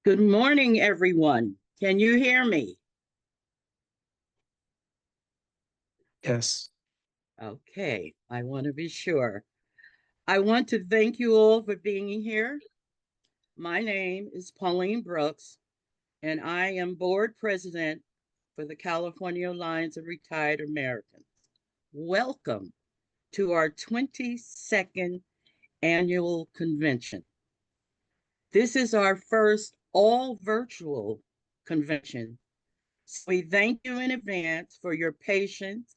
Good morning, everyone. Can you hear me? Yes. Okay, I want to be sure. I want to thank you all for being here. My name is Pauline Brooks, and I am board president for the California Alliance of Retired Americans. Welcome to our 22nd annual convention. This is our first all virtual convention. So we thank you in advance for your patience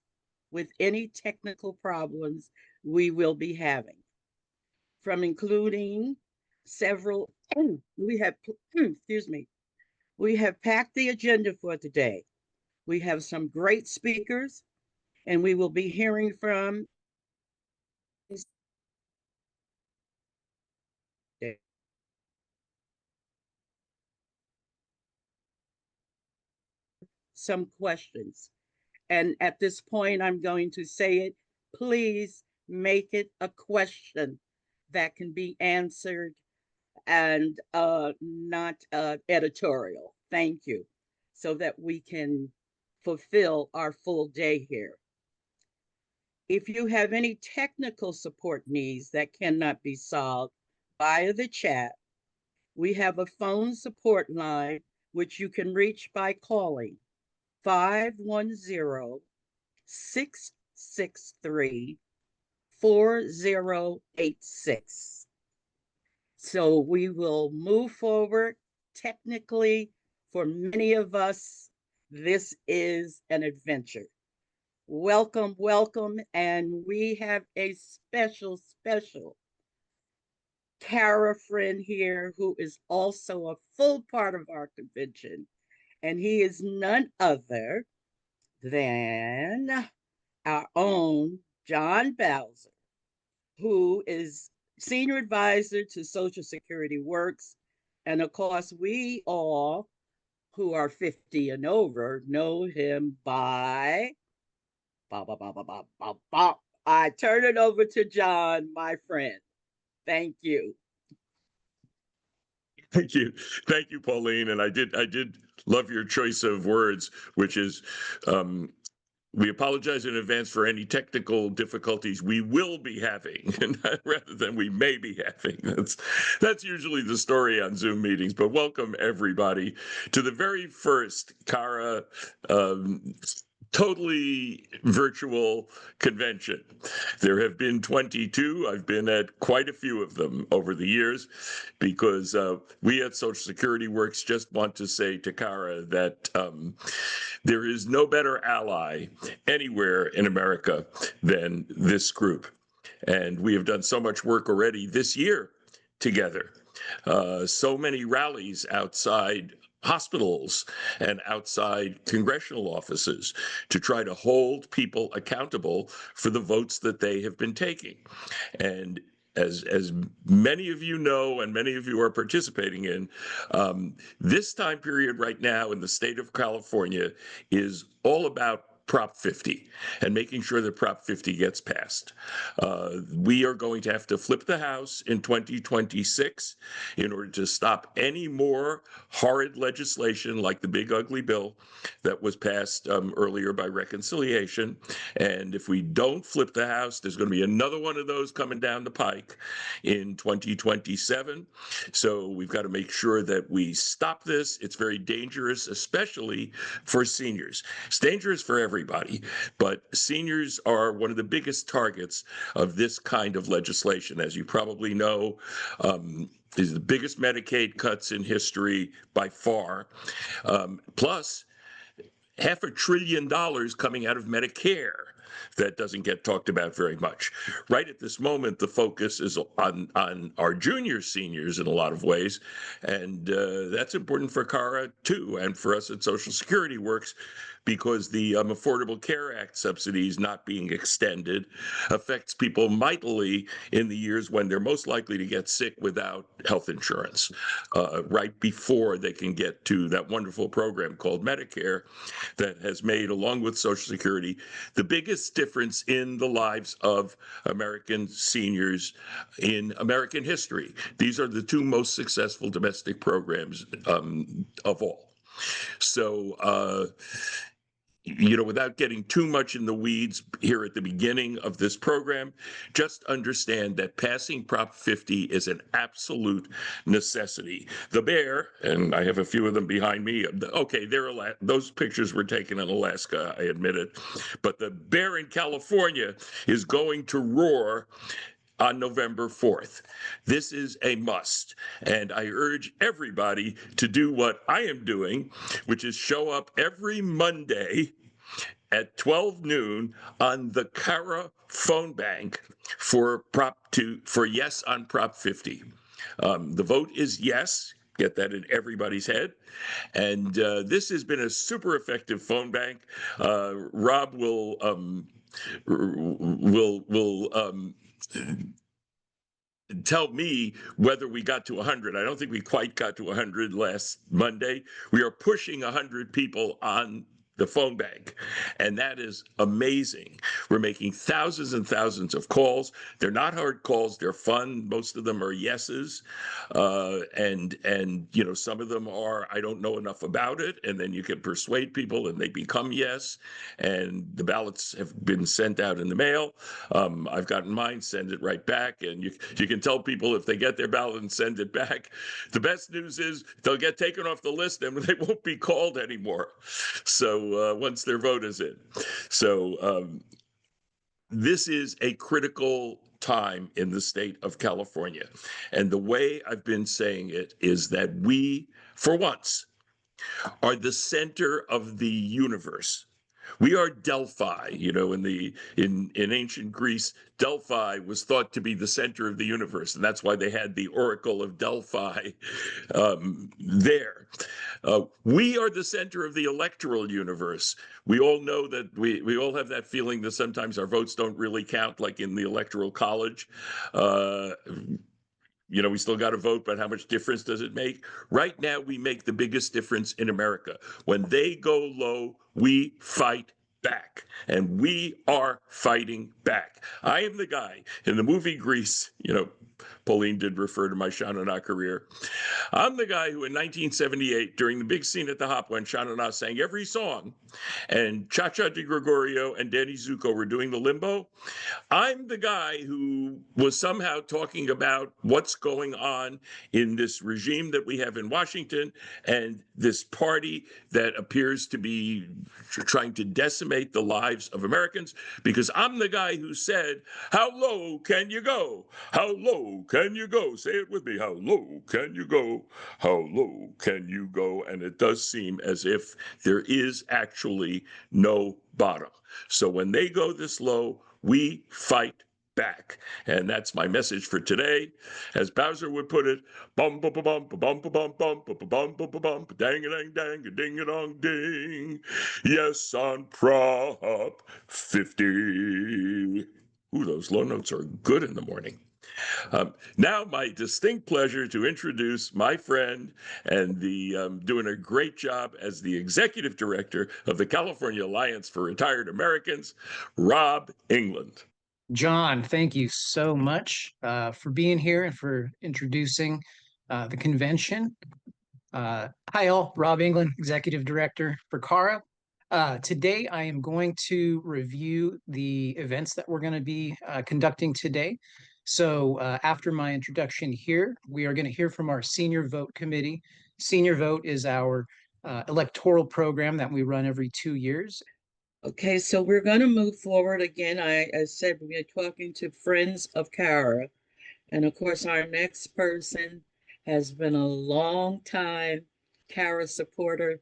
with any technical problems we will be having. From including several, we have, excuse me, we have packed the agenda for today. We have some great speakers, and we will be hearing from some questions. And at this point, I'm going to say it. Please make it a question that can be answered and not editorial. Thank you. So that we can fulfill our full day here. If you have any technical support needs that cannot be solved via the chat, we have a phone support line which you can reach by calling 510 663 4086. So we will move forward. Technically, for many of us, this is an adventure. Welcome, welcome. And we have a special CARA friend here who is also a full part of our convention. And he is none other than our own John Bowser, who is senior advisor to Social Security Works. And of course, we all who are 50 and over know him by. I turn it over to John, my friend. Thank you. Thank you. Thank you, Pauline. And I did love your choice of words, which is we apologize in advance for any technical difficulties we will be having, rather than we may be having. That's usually the story on Zoom meetings. But welcome everybody to the very first CARA totally virtual convention. There have been 22. I've been at quite a few of them over the years because we at Social Security Works just want to say to CARA that there is no better ally anywhere in America than this group. And we have done so much work already this year together. So many rallies outside hospitals and outside congressional offices to try to hold people accountable for the votes that they have been taking. And as many of you know, and many of you are participating in, this time period right now in the state of California is all about Prop 50 and making sure that Prop 50 gets passed. We are going to have to flip the House in 2026 in order to stop any more horrid legislation like the big ugly bill that was passed earlier by reconciliation. And if we don't flip the House, there's going to be another one of those coming down the pike in 2027. So we've got to make sure that we stop this. It's very dangerous, especially for seniors. It's dangerous for everybody, but seniors are one of the biggest targets of this kind of legislation. As you probably know, is the biggest Medicaid cuts in history by far, plus $500 billion coming out of Medicare. That doesn't get talked about very much. Right at this moment, the focus is on our junior seniors in a lot of ways, and that's important for CARA too, and for us at Social Security Works, because the Affordable Care Act subsidies not being extended affects people mightily in the years when they're most likely to get sick without health insurance, right before they can get to that wonderful program called Medicare that has made, along with Social Security, the biggest difference in the lives of American seniors in American history. These are the two most successful domestic programs of all. So, without getting too much in the weeds here at the beginning of this program, just understand that passing Prop 50 is an absolute necessity. The bear, and I have a few of them behind me. Okay, those pictures were taken in Alaska, I admit it. But the bear in California is going to roar on November 4th. This is a must. And I urge everybody to do what I am doing, which is show up every Monday at 12 noon on the CARA phone bank for yes on Prop 50. The vote is yes. Get that in everybody's head. And this has been a super effective phone bank. Rob will tell me whether we got to 100. I don't think we quite got to 100 last Monday. We are pushing 100 people on the phone bank, and that is amazing. We're making thousands and thousands of calls. They're not hard calls. They're fun. Most of them are yeses, and some of them are I don't know enough about it, and then you can persuade people, and they become yes. And the ballots have been sent out in the mail. I've gotten mine. Send it right back, and you can tell people if they get their ballot and send it back. The best news is they'll get taken off the list, and they won't be called anymore. So once their vote is in. So this is a critical time in the state of California. And the way I've been saying it is that we, for once, are the center of the universe. We are Delphi. In ancient Greece, Delphi was thought to be the center of the universe, and that's why they had the Oracle of Delphi there. We are the center of the electoral universe. We all know that we all have that feeling that sometimes our votes don't really count, like in the Electoral College. We still got to vote, but how much difference does it make? Right now, we make the biggest difference in America. When they go low, we fight back, and we are fighting back. I am the guy in the movie Grease. Pauline did refer to my Sha-na-na career. I'm the guy who in 1978, during the big scene at the Hop, when Sha-na-na sang every song, and Cha-Cha Di Gregorio and Danny Zuko were doing the limbo, I'm the guy who was somehow talking about what's going on in this regime that we have in Washington and this party that appears to be trying to decimate the lives of Americans, because I'm the guy who said, how low can you go? How low can you go? Say it with me. How low can you go? How low can you go? And it does seem as if there is actually no bottom. So when they go this low, we fight back. And that's my message for today. As Bowser would put it, bum bum bum bum bum bum bum bum bum bum dang a dang dang a ding a dong ding. Yes, on Prop 50. Ooh, those low notes are good in the morning. Now, my distinct pleasure to introduce my friend and the doing a great job as the executive director of the California Alliance for Retired Americans, Rob England. John, thank you so much for being here and for introducing the convention. Hi all, Rob England, Executive Director for CARA. Today I am going to review the events that we're going to be conducting today. So after my introduction here, we are going to hear from our Senior Vote Committee. Senior Vote is our electoral program that we run every 2 years. Okay, so we're going to move forward again. I said we're talking to Friends of CARA. And of course, our next person has been a long time CARA supporter,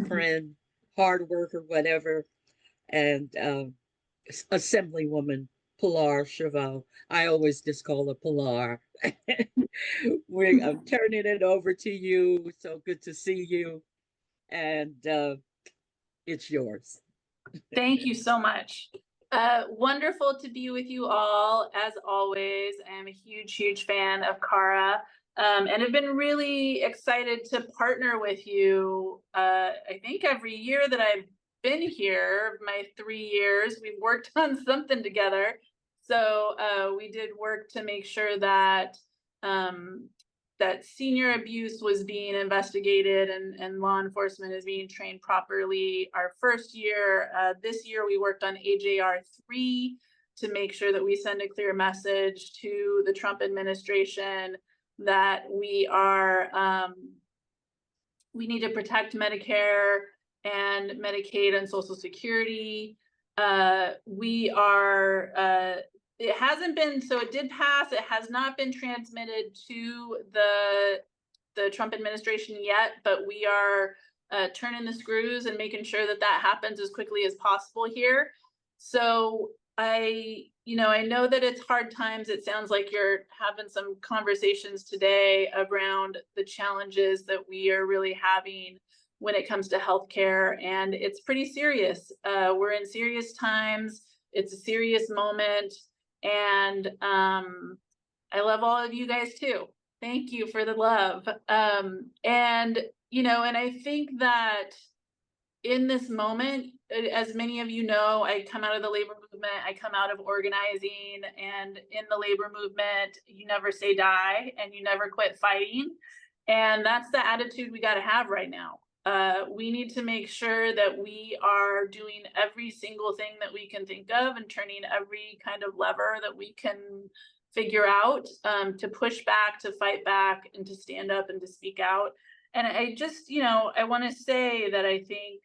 friend, hard worker, whatever, and Assemblywoman Pilar Schiavo. I always just call her Pilar. I'm turning it over to you. So good to see you. And it's yours. Thank you so much. Wonderful to be with you all. As always, I am a huge fan of CARA, and have been really excited to partner with you. I think every year that I've been here, my 3 years, we've worked on something together. So we did work to make sure that that senior abuse was being investigated and law enforcement is being trained properly. Our first year, this year, we worked on AJR 3 to make sure that we send a clear message to the Trump administration that we need to protect Medicare and Medicaid and Social Security. It hasn't been, so it did pass. It has not been transmitted to the Trump administration yet, but we are turning the screws and making sure that that happens as quickly as possible here. So I know that it's hard times. It sounds like you're having some conversations today around the challenges that we are really having when it comes to healthcare, and it's pretty serious. We're in serious times. It's a serious moment. And I love all of you guys too. Thank you for the love. And I think that in this moment, as many of you know, I come out of the labor movement, I come out of organizing, and in the labor movement, you never say die and you never quit fighting. And that's the attitude we got to have right now. We need to make sure that we are doing every single thing that we can think of and turning every kind of lever that we can figure out to push back, to fight back, and to stand up and to speak out. And I just, I want to say that I think,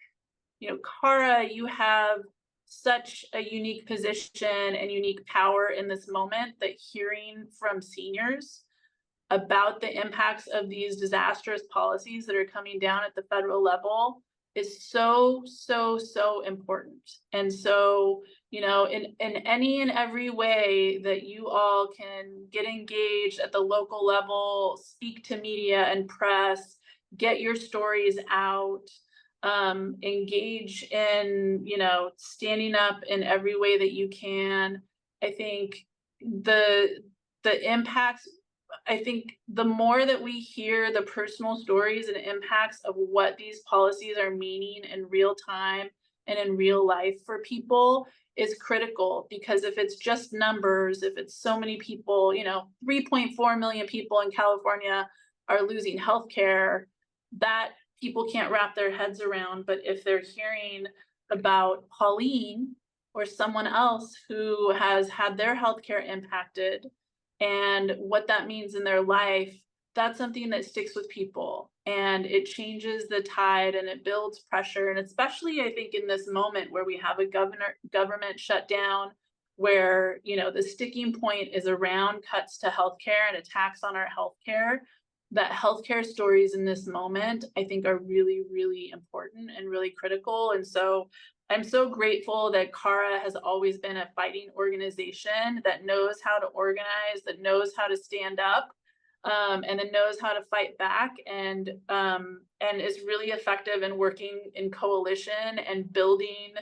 CARA, you have such a unique position and unique power in this moment that hearing from seniors about the impacts of these disastrous policies that are coming down at the federal level is so important. And so, in any and every way that you all can get engaged at the local level, speak to media and press, get your stories out, engage in, standing up in every way that you can. I think the impacts, I think the more that we hear the personal stories and impacts of what these policies are meaning in real time and in real life for people is critical, because if it's just numbers, if it's so many people, 3.4 million people in California are losing healthcare, that people can't wrap their heads around. But if they're hearing about Pauline or someone else who has had their healthcare impacted and what that means in their life, that's something that sticks with people, and it changes the tide and it builds pressure. And especially, I think, in this moment where we have a government shutdown, where, the sticking point is around cuts to healthcare and attacks on our healthcare, that healthcare stories in this moment, I think, are really important and really critical. And so I'm so grateful that CARA has always been a fighting organization that knows how to organize, that knows how to stand up, and then knows how to fight back, and is really effective in working in coalition and building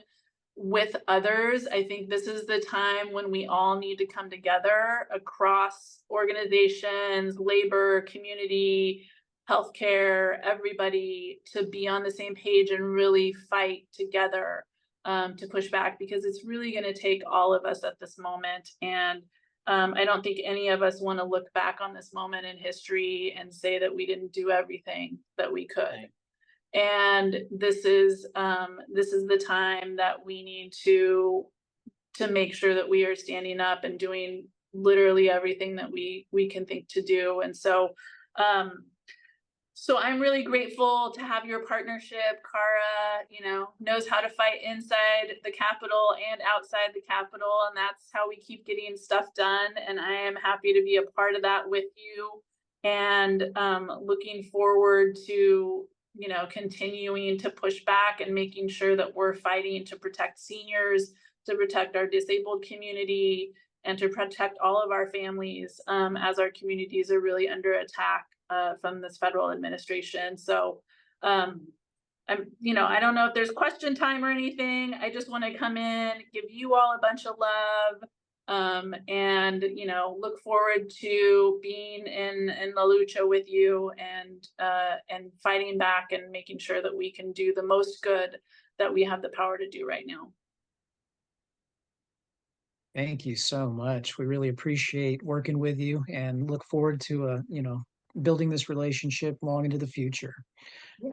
with others. I think this is the time when we all need to come together across organizations, labor, community, healthcare, everybody, to be on the same page and really fight together to push back, because it's really going to take all of us at this moment. And I don't think any of us want to look back on this moment in history and say that we didn't do everything that we could. Right. And this is the time that we need to make sure that we are standing up and doing literally everything that we can think to do. And so so I'm really grateful to have your partnership. CARA, knows how to fight inside the Capitol and outside the Capitol, and that's how we keep getting stuff done. And I am happy to be a part of that with you, and looking forward to continuing to push back and making sure that we're fighting to protect seniors, to protect our disabled community, and to protect all of our families as our communities are really under attack from this federal administration. So I I don't know if there's question time or anything. I just want to come in, give you all a bunch of love, and look forward to being in La Lucha with you and fighting back and making sure that we can do the most good that we have the power to do right now. Thank you so much. We really appreciate working with you and look forward to building this relationship long into the future.